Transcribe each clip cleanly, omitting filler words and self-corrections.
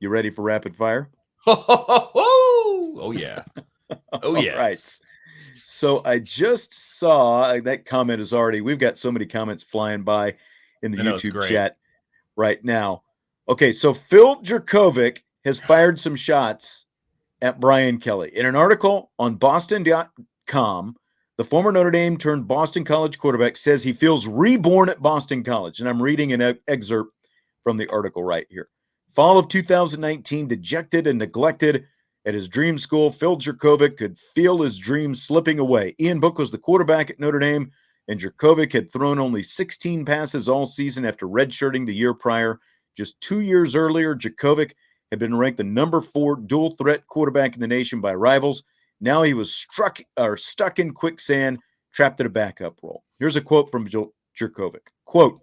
You ready for rapid fire? Oh yeah. Oh All right. yes. So I just saw that comment is already, we've got so many comments flying by in the I know it's YouTube great. chat right now. Okay, so Phil Jurkovec has fired some shots at Brian Kelly. In an article on Boston.com, the former Notre Dame turned Boston College quarterback says he feels reborn at Boston College. And I'm reading an excerpt from the article right here. Fall of 2019, dejected and neglected at his dream school, Phil Jurkovec could feel his dreams slipping away. Ian Book was the quarterback at Notre Dame, and Jurkovec had thrown only 16 passes all season after redshirting the year prior. Just 2 years earlier, Jurkovec had been ranked the number 4 dual threat quarterback in the nation by rivals. Now he was stuck in quicksand, trapped in a backup role. Here's a quote from Jurkovec. Quote,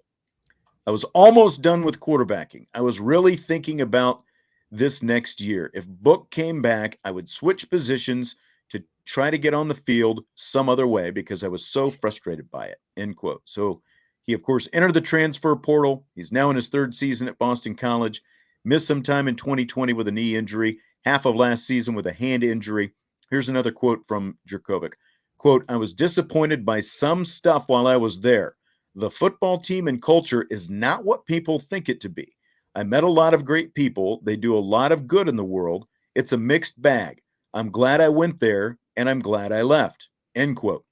I was almost done with quarterbacking. I was really thinking about this next year. If Book came back, I would switch positions to try to get on the field some other way because I was so frustrated by it, end quote. So he, of course, entered the transfer portal. He's now in his 3rd season at Boston College, missed some time in 2020 with a knee injury, half of last season with a hand injury. Here's another quote from Jurkovec. Quote, I was disappointed by some stuff while I was there. The football team and culture is not what people think it to be. I met a lot of great people. They do a lot of good in the world. It's a mixed bag. I'm glad I went there, and I'm glad I left. End quote.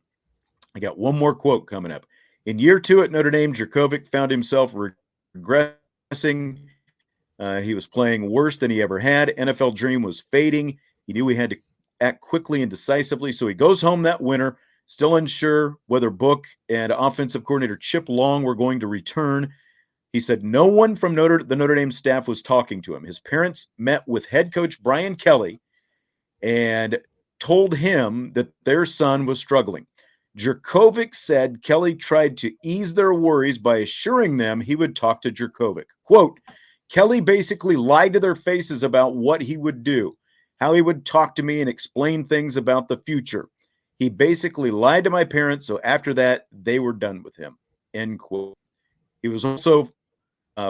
I got one more quote coming up. In year 2 at Notre Dame, Jurkovec found himself regressing. He was playing worse than he ever had. NFL dream was fading. He knew he had to act quickly and decisively, so he goes home that winter, still unsure whether Book and offensive coordinator Chip Long were going to return. He said no one from the Notre Dame staff was talking to him. His parents met with head coach Brian Kelly and told him that their son was struggling. Jurkovec said Kelly tried to ease their worries by assuring them he would talk to Jurkovec. Quote, Kelly basically lied to their faces about what he would do, how he would talk to me and explain things about the future. He basically lied to my parents, so after that, they were done with him, end quote. He was also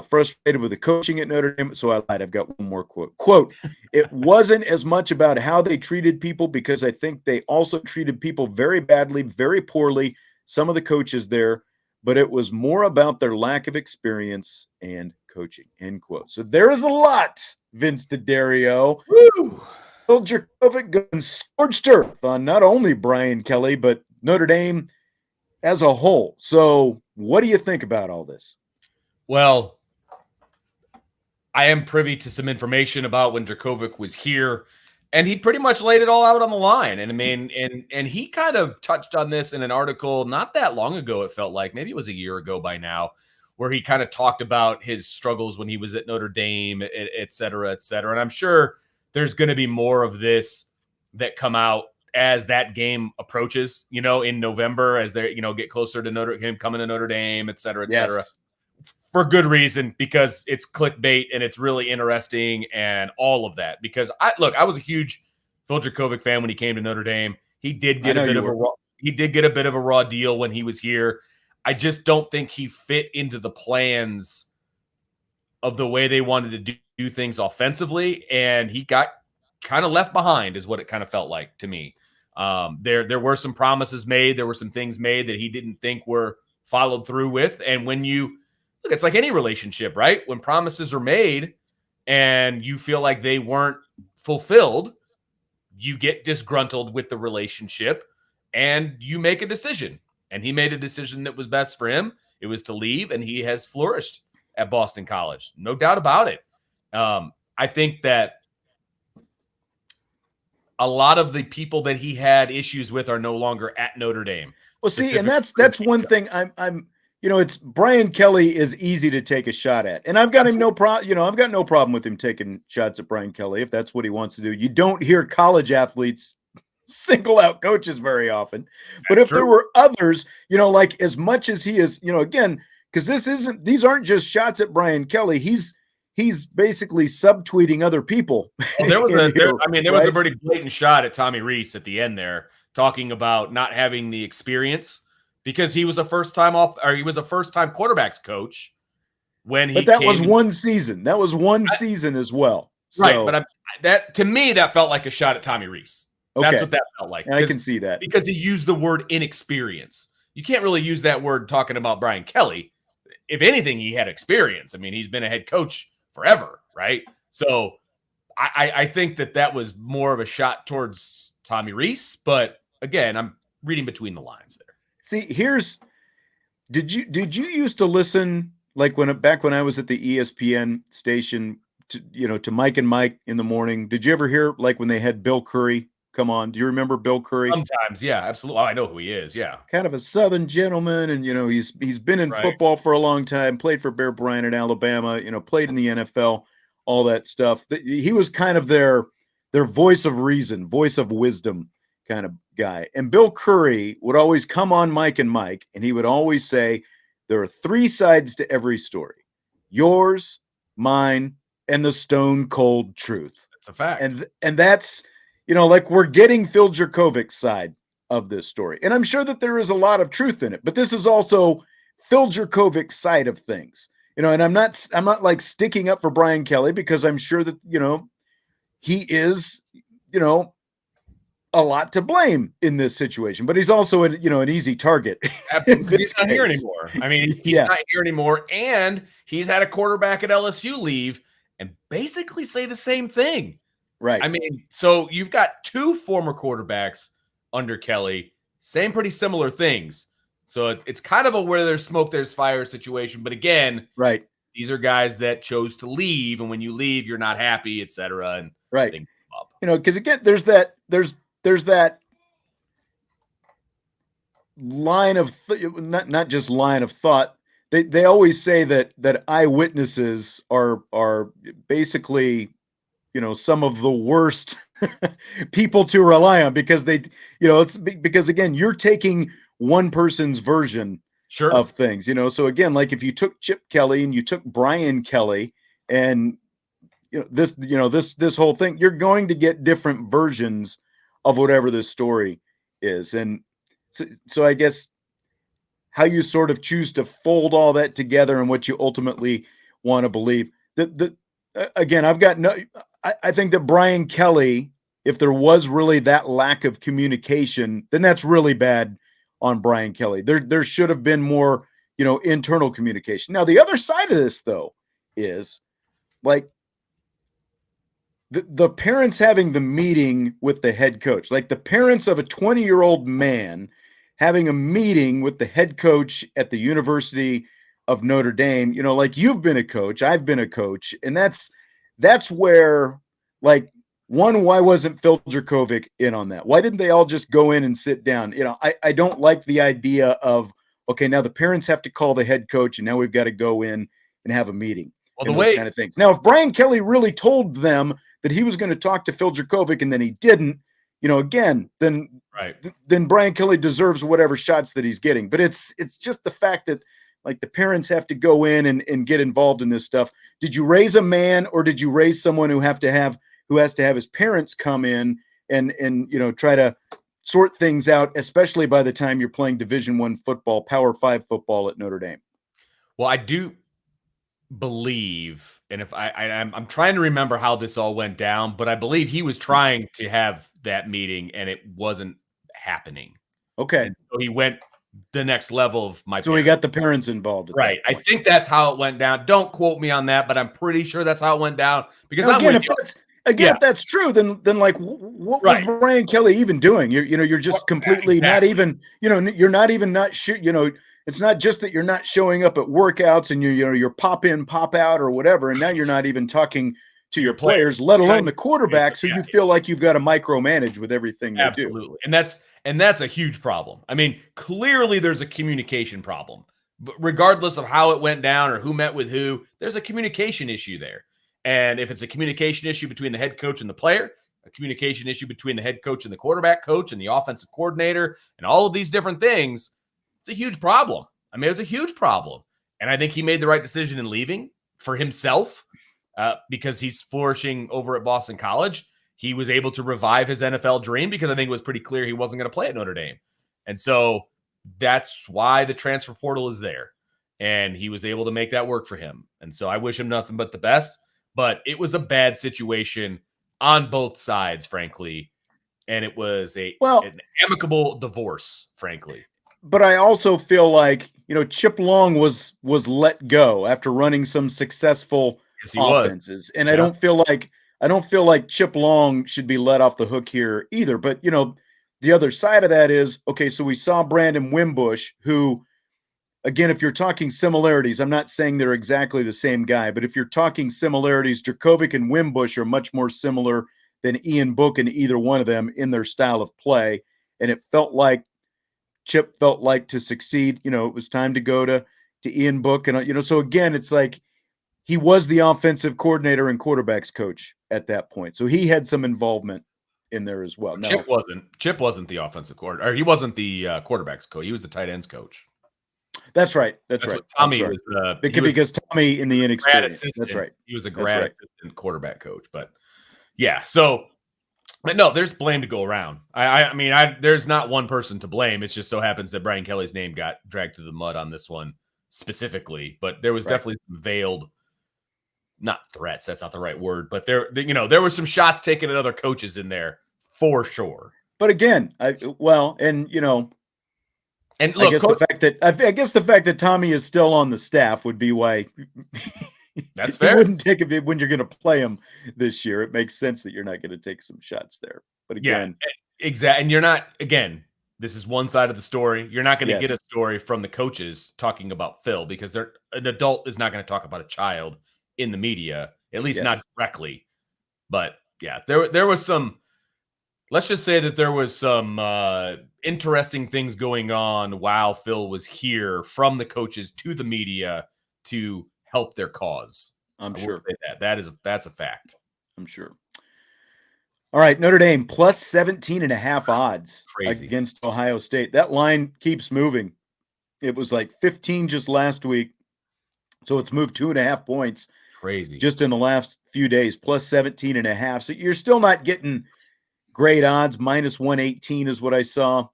frustrated with the coaching at Notre Dame, so I lied. I've got one more quote. Quote, it wasn't as much about how they treated people because I think they also treated people very badly, very poorly, some of the coaches there, but it was more about their lack of experience and coaching, end quote. So there is a lot, Vince DiDario. Woo! Phil Jurkovec going scorched earth on not only Brian Kelly, but Notre Dame as a whole. So what do you think about all this? Well, I am privy to some information about when Jurkovec was here, and he pretty much laid it all out on the line. And I mean, and he kind of touched on this in an article not that long ago, it felt like. Maybe it was a year ago by now, where he kind of talked about his struggles when he was at Notre Dame, et cetera, et cetera. And I'm sure there's going to be more of this that come out as that game approaches, in November, as they, get closer to him coming to Notre Dame, et cetera, et cetera. For good reason, because it's clickbait and it's really interesting and all of that. Because I was a huge Phil Jurkovec fan when he came to Notre Dame. He did get a bit of a raw deal when he was here. I just don't think he fit into the plans of the way they wanted to do things offensively, and he got kind of left behind, is what it kind of felt like to me. There were some promises made, there were some things made that he didn't think were followed through with, and when you look, it's like any relationship, right? When promises are made and you feel like they weren't fulfilled, you get disgruntled with the relationship and you make a decision. And he made a decision that was best for him. It was to leave, and he has flourished at Boston College. No doubt about it. I think that a lot of the people that he had issues with are no longer at Notre Dame. Well, see, and that's one thing I'm it's Brian Kelly is easy to take a shot at. And I've got him I've got no problem with him taking shots at Brian Kelly if that's what he wants to do. You don't hear college athletes single out coaches very often. But if there were others, like as much as he is, again, because these aren't just shots at Brian Kelly. He's basically subtweeting other people. Well, there was a pretty blatant shot at Tommy Rees at the end there, talking about not having the experience because he was a first-time quarterbacks coach when he. But that was one season. That was one season as well. Right, So, but that to me that felt like a shot at Tommy Rees. That's okay. what that felt like. And I can see that. Because he used the word inexperience. You can't really use that word talking about Brian Kelly. If anything, he had experience. I mean, he's been a head coach forever, right? So I think that was more of a shot towards Tommy Rees. But again, I'm reading between the lines there. See, did you used to listen like back when I was at the ESPN station to Mike and Mike in the morning? Did you ever hear like when they had Bill Curry come on? Do you remember Bill Curry? Sometimes, yeah, absolutely. Oh, I know who he is. Yeah, kind of a Southern gentleman, and he's been in right. football for a long time. Played for Bear Bryant in Alabama. Played in the NFL, all that stuff. He was kind of their voice of reason, voice of wisdom kind of guy. And Bill Curry would always come on Mike and Mike, and he would always say, "There are three sides to every story: yours, mine, and the stone cold truth." That's a fact. And that's like we're getting Phil Jurkovec's side of this story. And I'm sure that there is a lot of truth in it, but this is also Phil Jurkovec's side of things. And I'm not like sticking up for Brian Kelly, because I'm sure that, he is, a lot to blame in this situation, but he's also an easy target. He's not here anymore. I mean, he's not here anymore, and he's had a quarterback at LSU leave and basically say the same thing. Right. I mean, so you've got two former quarterbacks under Kelly saying pretty similar things. So it's kind of a where there's smoke, there's fire situation. But again, right, these are guys that chose to leave, and when you leave, you're not happy, et cetera. And right, things come up. Because again, there's that line of not just line of thought. They always say that eyewitnesses are basically some of the worst people to rely on, because it's because again, you're taking one person's version of things, so again, like if you took Chip Kelly and you took Brian Kelly and this whole thing, you're going to get different versions of whatever this story is. And so I guess how you sort of choose to fold all that together and what you ultimately want to believe. Again, I think that Brian Kelly, if there was really that lack of communication, then that's really bad on Brian Kelly. There should have been more, internal communication. Now, the other side of this, though, is like the parents having the meeting with the head coach, like the parents of a 20-year-old man having a meeting with the head coach at the University of Notre Dame. Like you've been a coach, I've been a coach, and that's where, like, one, why wasn't Phil Jurkovec in on that? Why didn't they all just go in and sit down? I don't like the idea of, okay, now the parents have to call the head coach, and now we've got to go in and have a meeting. Well, those kind of things. Now, if Brian Kelly really told them that he was going to talk to Phil Jurkovec and then he didn't, again, then Brian Kelly deserves whatever shots that he's getting. But it's just the fact that, like, the parents have to go in and get involved in this stuff. Did you raise a man, or did you raise someone who has to have his parents come in and try to sort things out, especially by the time you're playing Division I football, Power 5 football at Notre Dame? Well, I do believe, and if I'm trying to remember how this all went down, but I believe he was trying to have that meeting and it wasn't happening. Okay. And so he went the next level of So we got the parents involved. Right. I think that's how it went down. Don't quote me on that, but I'm pretty sure that's how it went down. Because now, if that's true, then like, what was Brian Kelly even doing? You're just completely not even, you're not even not sure, it's not just that you're not showing up at workouts and you're pop in, pop out or whatever. And now you're not even talking to your players, let alone the quarterback. So you feel like you've got to micromanage with everything they do. Absolutely. And that's a huge problem. I mean, clearly there's a communication problem, but regardless of how it went down or who met with who, there's a communication issue there. And if it's a communication issue between the head coach and the player, a communication issue between the head coach and the quarterback coach and the offensive coordinator and all of these different things, it's a huge problem. I mean, it was a huge problem. And I think he made the right decision in leaving for himself because he's flourishing over at Boston College. He was able to revive his NFL dream because I think it was pretty clear he wasn't going to play at Notre Dame. And so that's why the transfer portal is there. And he was able to make that work for him. And so I wish him nothing but the best. but it was a bad situation on both sides, frankly. And it was an amicable divorce, frankly. But I also feel like, Chip Long was let go after running some successful offenses. And I don't feel like Chip Long should be let off the hook here either. But, the other side of that is, okay, so we saw Brandon Wimbush, who, again, if you're talking similarities, I'm not saying they're exactly the same guy, but if you're talking similarities, Jurkovec and Wimbush are much more similar than Ian Book and either one of them in their style of play. And it felt like Chip felt like to succeed, it was time to go to Ian Book. And, so again, it's like he was the offensive coordinator and quarterbacks coach at that point. So he had some involvement in there as well. Chip wasn't the offensive coordinator, or he wasn't the quarterbacks coach. He was the tight ends coach. That's right. That's right. What Tommy was. Because Tommy in the inexperience. That's right. He was a grad assistant quarterback coach. But yeah, but no, there's blame to go around. I mean, there's not one person to blame. It just so happens that Brian Kelly's name got dragged through the mud on this one specifically. But there was definitely some veiled, not threats. That's not the right word. But there were some shots taken at other coaches in there for sure. But again, and look, I guess the fact that Tommy is still on the staff would be why. That's fair. You wouldn't take it when you're going to play him this year. It makes sense that you're not going to take some shots there. But again, exactly. And you're not, again, this is one side of the story. You're not going to get a story from the coaches talking about Phil, because an adult is not going to talk about a child in the media, at least not directly. But yeah, there was some, let's just say that there was some interesting things going on while Phil was here from the coaches to the media to help their cause. I'm sure that's a fact. I'm sure. All right, Notre Dame plus 17.5 odds against Ohio State. That line keeps moving. It was like 15 just last week, so it's moved 2.5 points. Crazy. Just in the last few days, plus 17.5. So you're still not getting great odds. Minus 118 is what I saw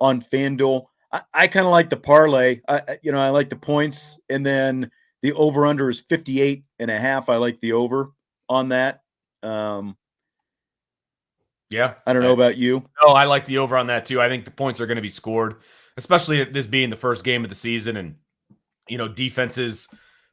on FanDuel. I kind of like the parlay. I like the points, and then the over-under is 58.5. I like the over on that. Yeah. I don't know about you. No, I like the over on that too. I think the points are going to be scored, especially this being the first game of the season and, defenses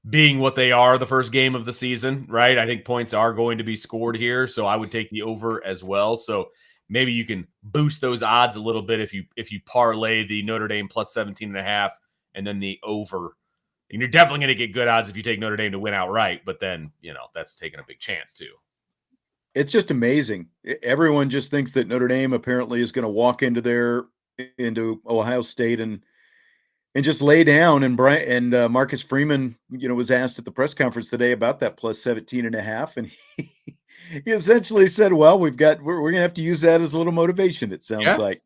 being what they are the first game of the season, right? I think points are going to be scored here. So I would take the over as well. So maybe you can boost those odds a little bit if you parlay the Notre Dame plus 17.5 and then the over. And you're definitely going to get good odds if you take Notre Dame to win outright, but then, that's taking a big chance too. It's just amazing. Everyone just thinks that Notre Dame apparently is going to walk into Ohio State and just lay down. And Marcus Freeman, was asked at the press conference today about that plus 17.5, and he essentially said, "Well, we're going to have to use that as a little motivation." It sounds like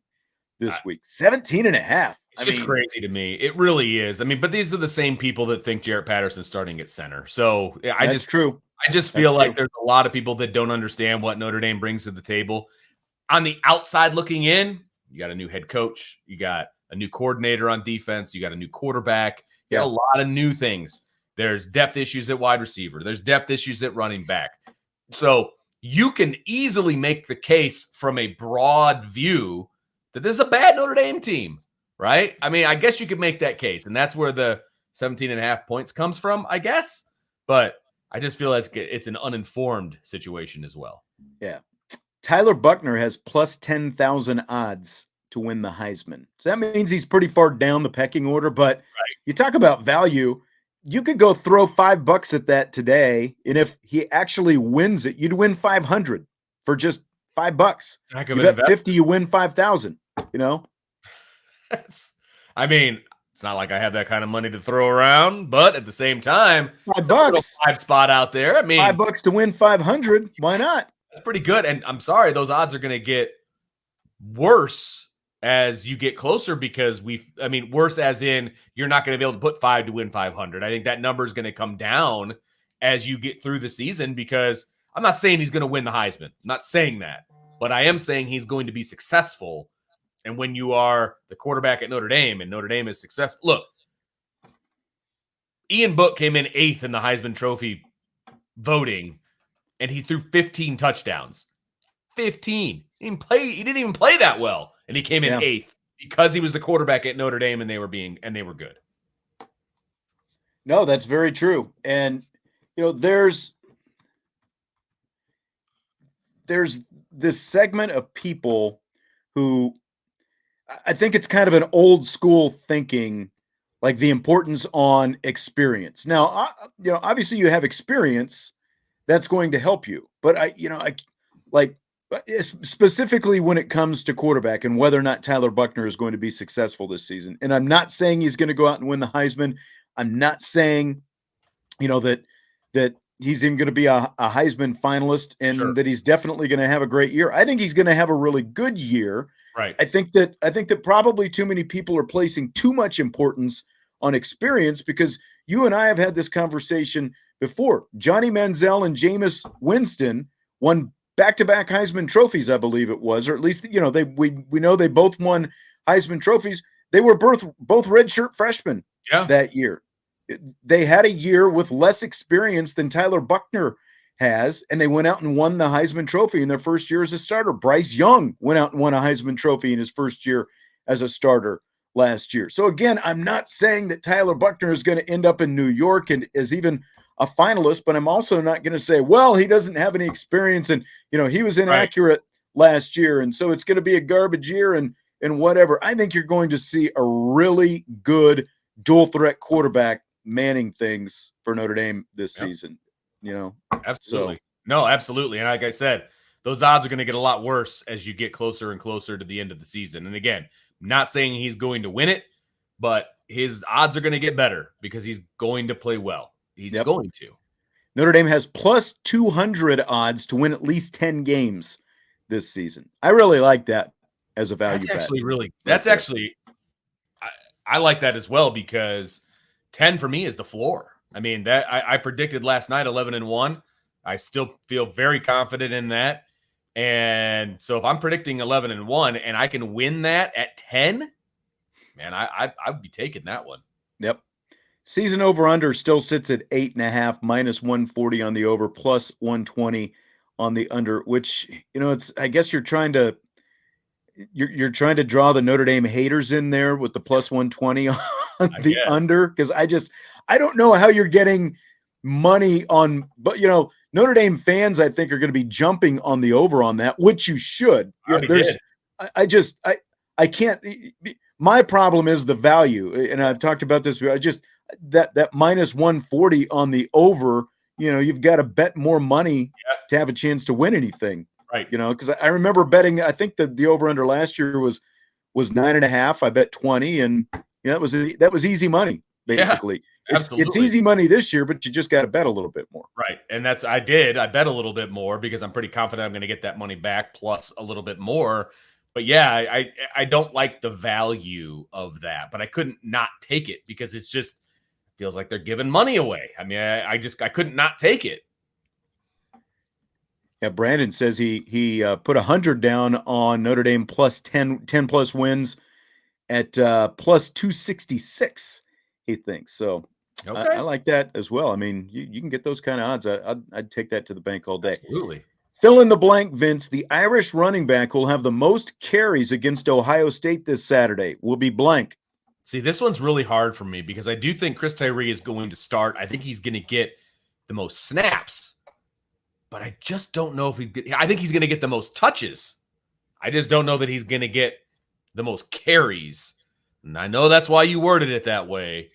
this week 17.5. It's just crazy to me. It really is. I mean, but these are the same people that think Jarrett Patterson's starting at center. So That's true. I just feel like there's a lot of people that don't understand what Notre Dame brings to the table. On the outside looking in, you got a new head coach. You got a new coordinator on defense. You got a new quarterback. You got a lot of new things. There's depth issues at wide receiver. There's depth issues at running back. So you can easily make the case from a broad view that this is a bad Notre Dame team, right? I mean, I guess you could make that case, and that's where the 17.5 points comes from, I guess. But I just feel like it's an uninformed situation as well. Yeah. Tyler Buckner has plus 10,000 odds to win the Heisman. So that means he's pretty far down the pecking order, but you talk about value. You could go throw $5 at that today, and if he actually wins it, you'd win 500 for just $5. You bet 50, you win 5,000. I mean, it's not like I have that kind of money to throw around, but at the same time, $5, 5 spot out there. I mean, $5 to win 500. Why not? That's pretty good. And I'm sorry, those odds are going to get worse as you get closer because worse as in you're not going to be able to put 5 to win 500. I think that number is going to come down as you get through the season because I'm not saying he's going to win the Heisman. I'm not saying that, but I am saying he's going to be successful. And when you are the quarterback at Notre Dame and Notre Dame is successful, look, Ian Book came in 8th in the Heisman Trophy voting and he threw 15 touchdowns. 15. He didn't even play that well, and he came in 8th because he was the quarterback at Notre Dame, and they were good. No, that's very true. And there's this segment of people who I think it's kind of an old school thinking, like the importance on experience. Now, obviously you have experience that's going to help you, but specifically when it comes to quarterback and whether or not Tyler Buchner is going to be successful this season. And I'm not saying he's going to go out and win the Heisman. I'm not saying, that he's even going to be a Heisman finalist and that he's definitely going to have a great year. I think he's going to have a really good year. Right. I think that probably too many people are placing too much importance on experience, because you and I have had this conversation before. Johnny Manziel and Jameis Winston won back-to-back Heisman trophies, I believe it was, or at least we know they both won Heisman trophies. They were both redshirt freshmen that year. They had a year with less experience than Tyler Buchner has, and they went out and won the Heisman Trophy in their first year as a starter. Bryce Young went out and won a Heisman Trophy in his first year as a starter last year. So again, I'm not saying that Tyler Buchner is going to end up in New York and is even a finalist, but I'm also not going to say, well, he doesn't have any experience and he was inaccurate last year, and so it's going to be a garbage year and whatever. I think you're going to see a really good dual threat quarterback manning things for Notre Dame this season. Absolutely. No, absolutely. And like I said, those odds are going to get a lot worse as you get closer and closer to the end of the season. And again, I'm not saying he's going to win it, but his odds are going to get better because he's going to play well. He's going to. Notre Dame has plus 200 odds to win at least 10 games this season. I really like that as a value bet. I like that as well, because 10 for me is the floor. I mean, that I predicted last night 11-1. I still feel very confident in that. And so if I'm predicting 11-1 and I can win that at 10, man, I'd be taking that one. Yep. Season over under still sits at 8.5, minus 140 on the over, plus 120 on the under, which, it's, I guess you're trying to draw the Notre Dame haters in there with the plus 120 on the under, because I don't know how you're getting money on, but Notre Dame fans, I think, are going to be jumping on the over on that, which you should. I can't. My problem is the value, and I've talked about this. That minus 140 on the over. You've got to bet more money to have a chance to win anything. Right. Because I remember betting. I think the over under last year was 9.5. I bet 20, and that was easy money basically. Yeah, it's easy money this year, but you just got to bet a little bit more. Right. And I bet a little bit more because I'm pretty confident I'm going to get that money back plus a little bit more. But yeah, I don't like the value of that, but I couldn't not take it because it's just feels like they're giving money away. I mean, I couldn't not take it. Yeah, Brandon says he put 100 down on Notre Dame plus 10 plus wins at plus 266. He thinks so. Okay. I like that as well. I mean, you can get those kind of odds. I'd take that to the bank all day. Absolutely. Fill in the blank, Vince. The Irish running back will have the most carries against Ohio State this Saturday. Will be blank. See, this one's really hard for me because I do think Chris Tyree is going to start. I think he's going to get the most snaps, but I just don't know if I think he's going to get the most touches. I just don't know that he's going to get the most carries. And I know that's why you worded it that way.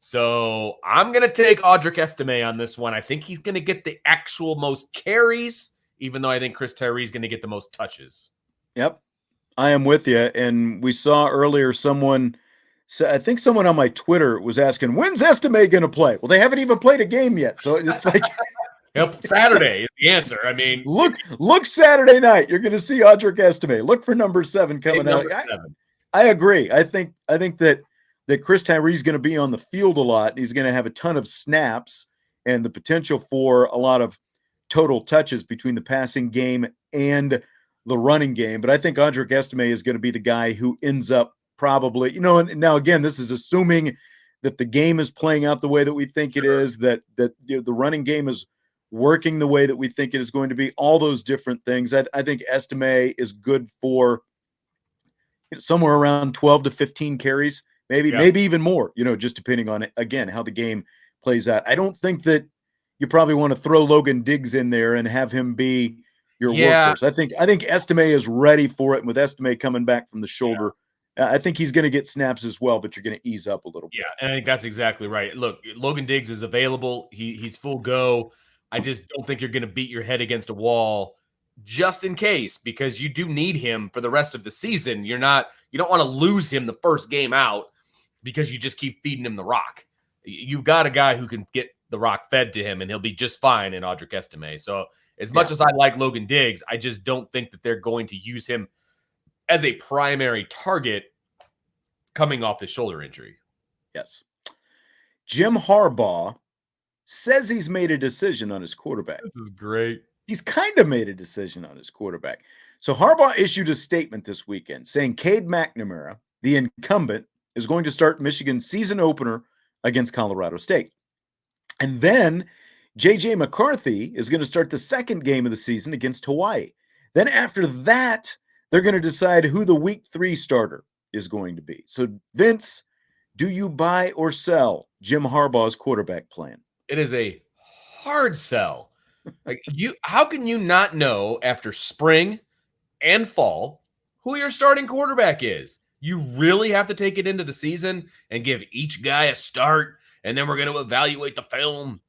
So I'm going to take Audric Estime on this one. I think he's going to get the actual most carries, even though I think Chris Tyree is going to get the most touches. Yep. I am with you. And we saw earlier I think someone on my Twitter was asking, when's Estime going to play? Well, they haven't even played a game yet. So it's like Yep, Saturday is the answer. I mean, look Saturday night. You're going to see Audric Estime. Look for number 7 coming out. I agree. I think that Chris Tyree is going to be on the field a lot. He's going to have a ton of snaps and the potential for a lot of total touches between the passing game and the running game. But I think Audric Estime is going to be the guy who ends up probably, and now again, this is assuming that the game is playing out the way that we think it is, that the running game is working the way that we think it is going to be, all those different things. I think Estime is good for somewhere around 12 to 15 carries, maybe even more, just depending on, again, how the game plays out. I don't think that you probably want to throw Logan Diggs in there and have him be your workhorse. I think Estime is ready for it. And with Estime coming back from the shoulder, I think he's going to get snaps as well, but you're going to ease up a little bit. Yeah, and I think that's exactly right. Look, Logan Diggs is available. He's full go. I just don't think you're going to beat your head against a wall just in case, because you do need him for the rest of the season. You don't want to lose him the first game out because you just keep feeding him the rock. You've got a guy who can get the rock fed to him, and he'll be just fine in Audric Estime. So as much as I like Logan Diggs, I just don't think that they're going to use him as a primary target coming off the shoulder injury. Yes. Jim Harbaugh says he's made a decision on his quarterback. This is great. He's kind of made a decision on his quarterback. So Harbaugh issued a statement this weekend saying Cade McNamara, the incumbent, is going to start Michigan's season opener against Colorado State. And then J.J. McCarthy is going to start the second game of the season against Hawaii. Then after that, they're going to decide who the week 3 starter is going to be. So, Vince, do you buy or sell Jim Harbaugh's quarterback plan? It is a hard sell. How can you not know after spring and fall who your starting quarterback is? You really have to take it into the season and give each guy a start, and then we're going to evaluate the film,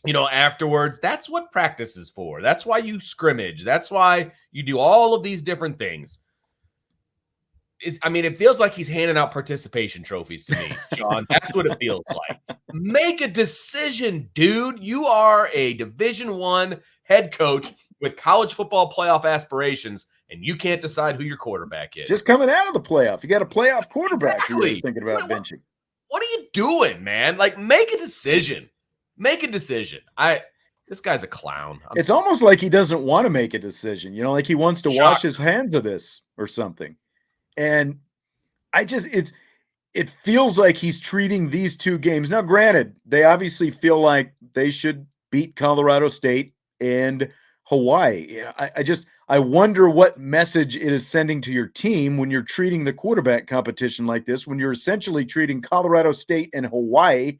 afterwards. That's what practice is for. That's why you scrimmage. That's why you do all of these different things. It feels like he's handing out participation trophies to me, Sean. That's what it feels like. Make a decision, dude. You are a Division I head coach with college football playoff aspirations, and you can't decide who your quarterback is. Just coming out of the playoff. You got a playoff quarterback exactly. You're thinking about benching. What are you doing, man? Make a decision. Make a decision. This guy's a clown. It's almost like he doesn't want to make a decision. Like he wants to wash his hands of this or something. And it feels like he's treating these two games. Now, granted, they obviously feel like they should beat Colorado State and Hawaii. I wonder what message it is sending to your team when you're treating the quarterback competition like this, when you're essentially treating Colorado State and Hawaii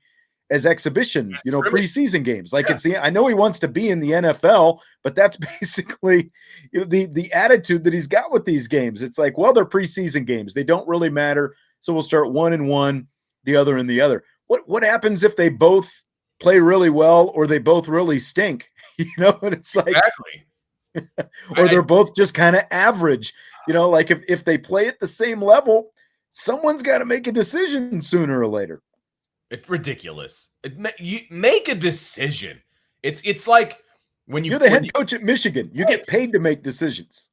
as exhibition, preseason games. I know he wants to be in the NFL, but that's basically the attitude that he's got with these games. It's like, well, they're preseason games. They don't really matter. So we'll start one and one, the other and the other. What happens if they both play really well or they both really stink? And it's like, exactly. or they're both just kind of average. If they play at the same level, someone's got to make a decision sooner or later. It's ridiculous. You make a decision. It's like when you're the head coach at Michigan. You get paid to make decisions.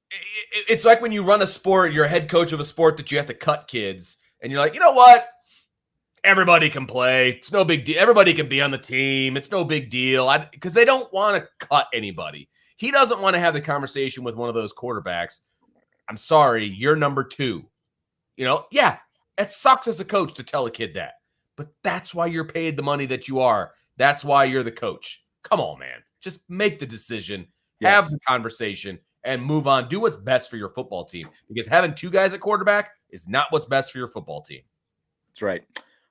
It's like when you run a sport, you're a head coach of a sport that you have to cut kids, and you're like, you know what? Everybody can play. It's no big deal. Everybody can be on the team. It's no big deal. Because they don't want to cut anybody. He doesn't want to have the conversation with one of those quarterbacks. I'm sorry, you're number 2. Yeah, it sucks as a coach to tell a kid that. But that's why you're paid the money that you are. That's why you're the coach. Come on, man. Just make the decision, have the conversation, and move on. Do what's best for your football team. Because having 2 guys at quarterback is not what's best for your football team. That's right.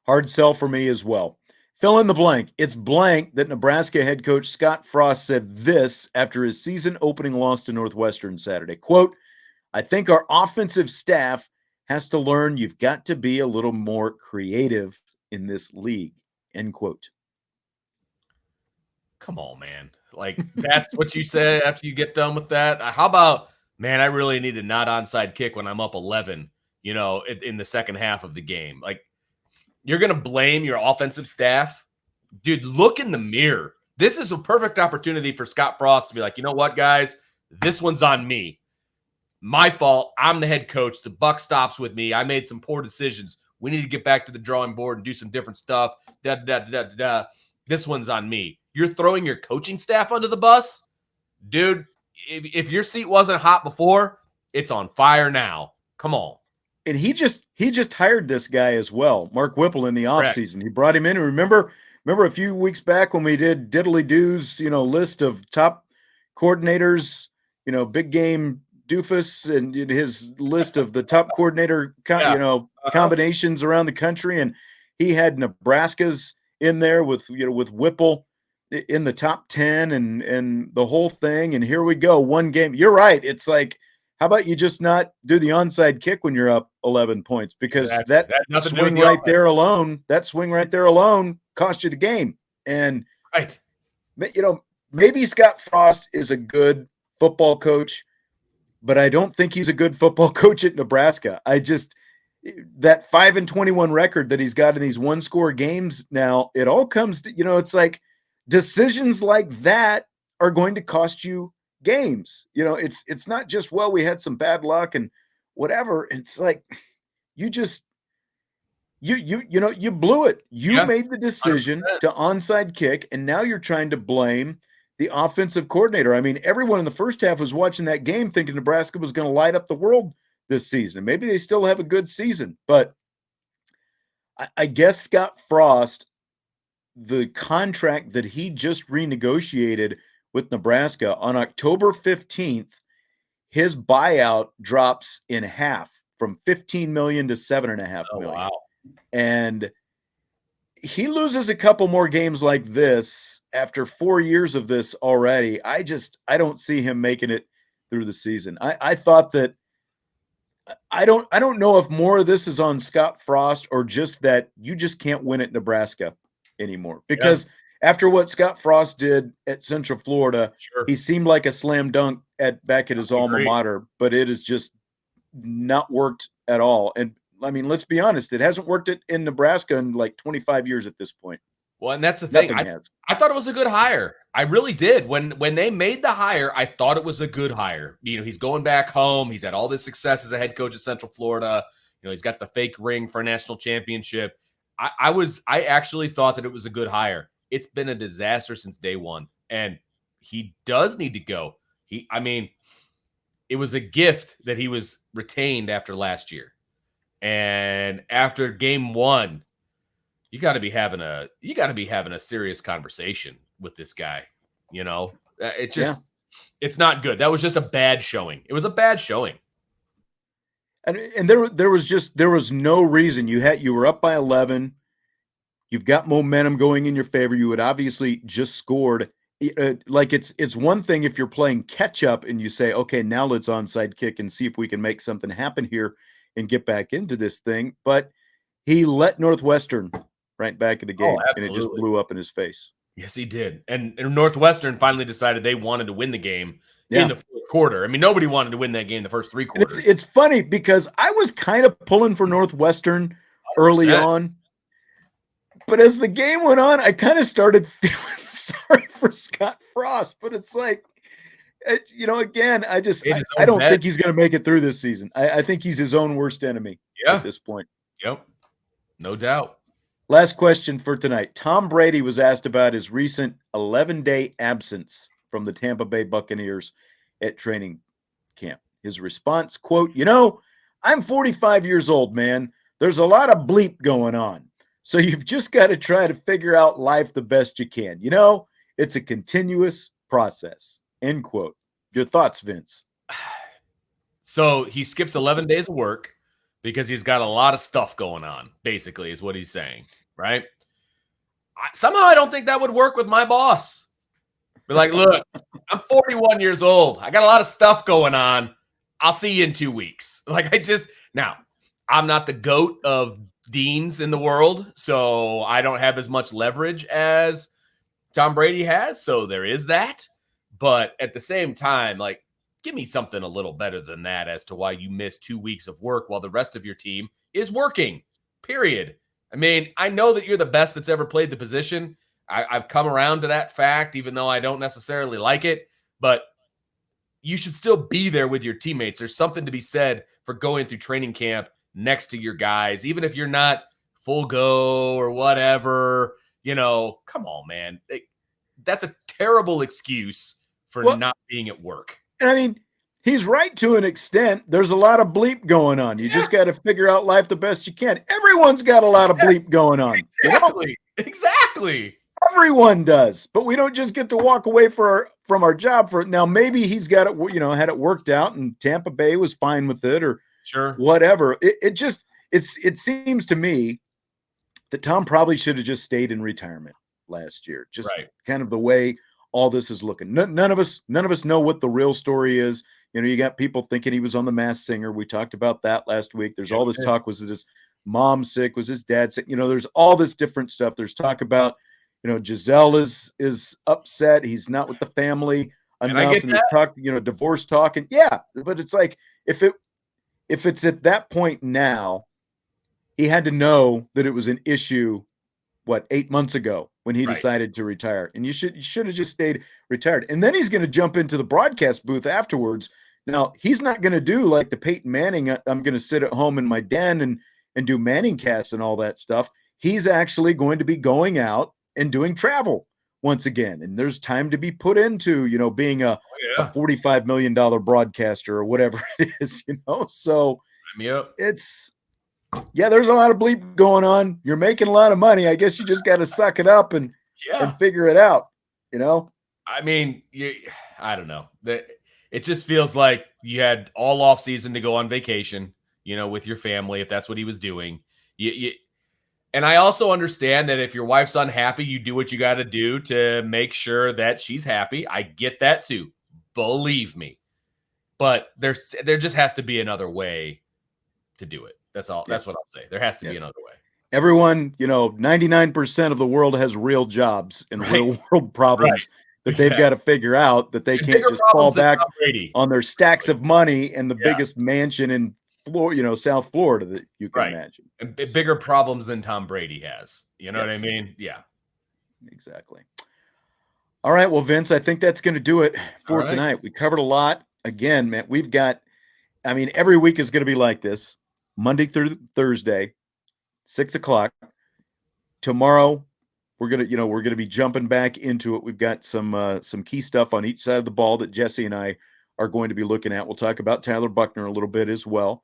Hard sell for me as well. Fill in the blank. It's blank that Nebraska head coach Scott Frost said this after his season opening loss to Northwestern Saturday. Quote, I think our offensive staff has to learn you've got to be a little more creative in this league, end quote. Come on, man. That's what you said after you get done with that. How about, man, I really need a not onside kick when I'm up 11, in the second half of the game. You're going to blame your offensive staff? Dude, look in the mirror. This is a perfect opportunity for Scott Frost to be like, you know what, guys? This one's on me. My fault. I'm the head coach. The buck stops with me. I made some poor decisions. We need to get back to the drawing board and do some different stuff. This one's on me. You're throwing your coaching staff under the bus? Dude, if your seat wasn't hot before, it's on fire now. Come on. And he just hired this guy as well, Mark Whipple, in the offseason. He brought him in. And remember, remember a few weeks back when we did Diddly Do's, list of top coordinators, big game doofus and his list of the top coordinator, Yeah. combinations around the country. And he had Nebraska's in there with Whipple in the top 10 and the whole thing. And here we go. One game. You're right. It's like, how about you just not do the onside kick when you're up 11 points? Because Exactly. That had nothing to do with swing the right offense. there alone, cost you the game. And, Right. maybe Scott Frost is a good football coach, but I don't think he's a good football coach at Nebraska. That 5-21 record that he's got in these one-score games now, it all comes to, it's like decisions like that are going to cost you games. It's not just, well, we had some bad luck and whatever. It's like you blew it. You made the decision 100%. to onside kick, and now you're trying to blame the offensive coordinator. I mean, everyone in the first half was watching that game thinking Nebraska was going to light up the world this season. Maybe they still have a good season, but I guess Scott Frost, the contract that he just renegotiated with Nebraska on October 15th, his buyout drops in half from $15 million to $7.5 million. Wow. And he loses a couple more games like this after 4 years of this already. I don't see him making it through the season. I thought that I don't know if more of this is on Scott Frost or just that you just can't win at Nebraska anymore. Because after what Scott Frost did at Central Florida, he seemed like a slam dunk back at his alma mater, but it has just not worked at all. And I mean, let's be honest, it hasn't worked in Nebraska in like 25 years at this point. Well, and that's the thing. I thought it was a good hire. I really did. When they made the hire, I thought it was a good hire. He's going back home. He's had all this success as a head coach at Central Florida. He's got the fake ring for a national championship. I actually thought that it was a good hire. It's been a disaster since day one, and he does need to go. It was a gift that he was retained after last year. And after game one, you got to be having a serious conversation with this guy. It's not good. That was just a bad showing. It was a bad showing. And there was no reason. You were up by 11. You've got momentum going in your favor. You had obviously just scored. Like it's one thing if you're playing catch up and you say, okay, now let's onside kick and see if we can make something happen here and get back into this thing. But he let Northwestern right back in the game, and it just blew up in his face. Yes, he did. And Northwestern finally decided they wanted to win the game in the fourth quarter. I mean, nobody wanted to win that game the first three quarters. It's funny because I was kind of pulling for Northwestern 100%. Early on. But as the game went on, I kind of started feeling sorry for Scott Frost. But it's like, again, I don't think he's going to make it through this season. I think he's his own worst enemy at this point. Yep. No doubt. Last question for tonight. Tom Brady was asked about his recent 11-day absence from the Tampa Bay Buccaneers at training camp. His response, quote, I'm 45 years old, man. There's a lot of bleep going on. So you've just got to try to figure out life the best you can. It's a continuous process, end quote. Your thoughts, Vince? So he skips 11 days of work because he's got a lot of stuff going on, basically, is what he's saying, right? Somehow I don't think that would work with my boss. Be like, look, I'm 41 years old. I got a lot of stuff going on. I'll see you in 2 weeks. Now, I'm not the GOAT of deans in the world, so I don't have as much leverage as Tom Brady has, so there is that. But at the same time, give me something a little better than that as to why you missed 2 weeks of work while the rest of your team is working, period. I mean, I know that you're the best that's ever played the position. I've come around to that fact, even though I don't necessarily like it, but you should still be there with your teammates. There's something to be said for going through training camp next to your guys, even if you're not full go or whatever. Come on, man. That's a terrible excuse for not being at work. And I mean, he's right to an extent. There's a lot of bleep going on. You just got to figure out life the best you can. Everyone's got a lot of bleep going on. Exactly. Exactly. Everyone does, but we don't just get to walk away from our job for it. Now, maybe he's got it, had it worked out, and Tampa Bay was fine with it, or whatever. It seems to me that Tom probably should have just stayed in retirement last year. Just kind of the way all this is looking. None of us know what the real story is. You got people thinking he was on The Masked Singer. We talked about that last week. There's all this talk. Was it his mom sick? Was his dad sick? There's all this different stuff. There's talk about, Giselle is upset. He's not with the family enough. And there's talk, divorce talk. And but it's like, if it's at that point now, he had to know that it was an issue, 8 months ago when he decided to retire. And you should have just stayed retired. And then he's going to jump into the broadcast booth afterwards. Now, he's not going to do like the Peyton Manning, I'm going to sit at home in my den and do Manning casts and all that stuff. He's actually going to be going out and doing travel once again. And there's time to be put into, being a $45 million broadcaster or whatever it is, So it's, there's a lot of bleep going on. You're making a lot of money. I guess you just got to suck it up and figure it out, I mean, I don't know. It just feels like you had all off season to go on vacation, with your family, if that's what he was doing. And I also understand that if your wife's unhappy, you do what you got to do to make sure that she's happy. I get that too. Believe me. But there just has to be another way to do it. That's all. That's what I'll say. There has to be another way. Everyone, 99% of the world has real jobs and real world problems that they've got to figure out, that they can't just fall back on their stacks of money and the biggest mansion in South Florida that you can imagine. And bigger problems than Tom Brady has. You know what I mean? Yeah. Exactly. All right. Well, Vince, I think that's going to do it for tonight. We covered a lot. Again, man, every week is going to be like this. Monday through Thursday, 6:00. Tomorrow, we're gonna be jumping back into it. We've got some key stuff on each side of the ball that Jesse and I are going to be looking at. We'll talk about Tyler Buckner a little bit as well.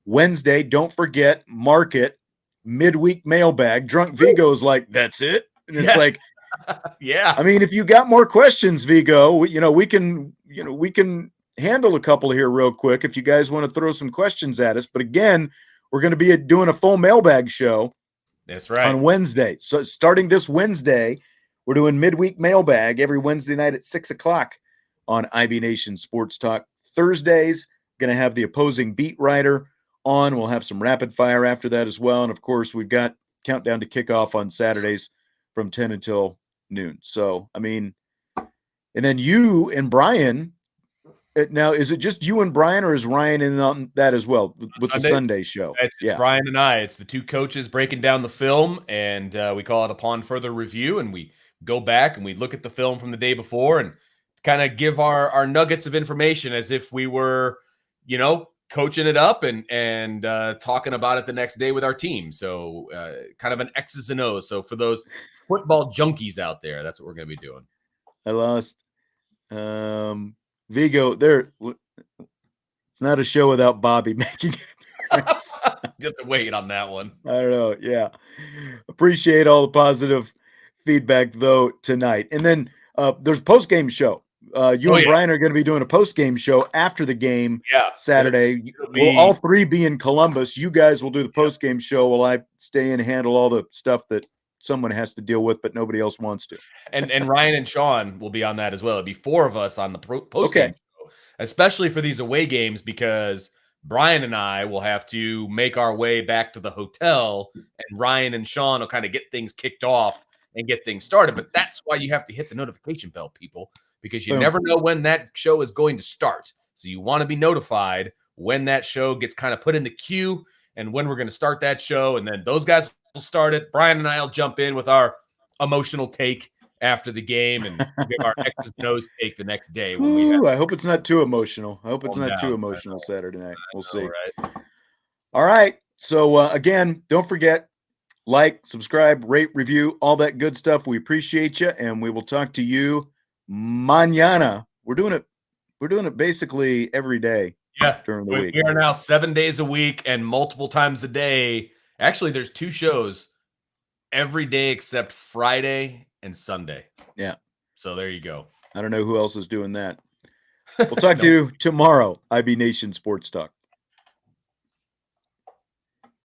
Wednesday, don't forget, market midweek mailbag. Drunk Vigo's like, that's it, and it's like, I mean, if you got more questions, Vigo, we can handle a couple here real quick if you guys want to throw some questions at us. But again, we're going to be doing a full mailbag show. That's right. On Wednesday. So starting this Wednesday, we're doing midweek mailbag every Wednesday night at 6:00 on IB Nation Sports Talk. Thursdays, going to have the opposing beat writer on. We'll have some rapid fire after that as well. And of course, we've got countdown to kickoff on Saturdays from 10 until noon. So, and then you and Brian. Now, is it just you and Brian, or is Ryan in on that as well with the Sunday show? It's Brian and I. It's the two coaches breaking down the film, and we call it Upon Further Review, and we go back and we look at the film from the day before and kind of give our nuggets of information as if we were, coaching it up and talking about it the next day with our team. So kind of an X's and O's. So for those football junkies out there, that's what we're going to be doing. I lost. Vigo, it's not a show without Bobby making it. Get the weight on that one. I don't know. Yeah. Appreciate all the positive feedback, though, tonight. And then there's a post-game show. You and Brian are going to be doing a post-game show after the game Saturday. We'll all three be in Columbus. You guys will do the post-game show while I stay and handle all the stuff that someone has to deal with, but nobody else wants to. And Ryan and Sean will be on that as well. It'll be four of us on the post-game show, especially for these away games, because Brian and I will have to make our way back to the hotel, and Ryan and Sean will kind of get things kicked off and get things started. But that's why you have to hit the notification bell, people, because you never know when that show is going to start. So you want to be notified when that show gets kind of put in the queue and when we're going to start that show. And then those guys will start it. Brian and I will jump in with our emotional take after the game and give our X's and O's take the next day. I hope it's not too emotional. Saturday night. We'll see. All right. So, again, don't forget, like, subscribe, rate, review, all that good stuff. We appreciate you, and we will talk to you mañana. We're doing it We're doing it basically every day. Yeah, during the we week. we are now 7 days a week and multiple times a day. Actually, there's 2 shows every day except Friday and Sunday. Yeah. So there you go. I don't know who else is doing that. We'll talk to you tomorrow, IB Nation Sports Talk.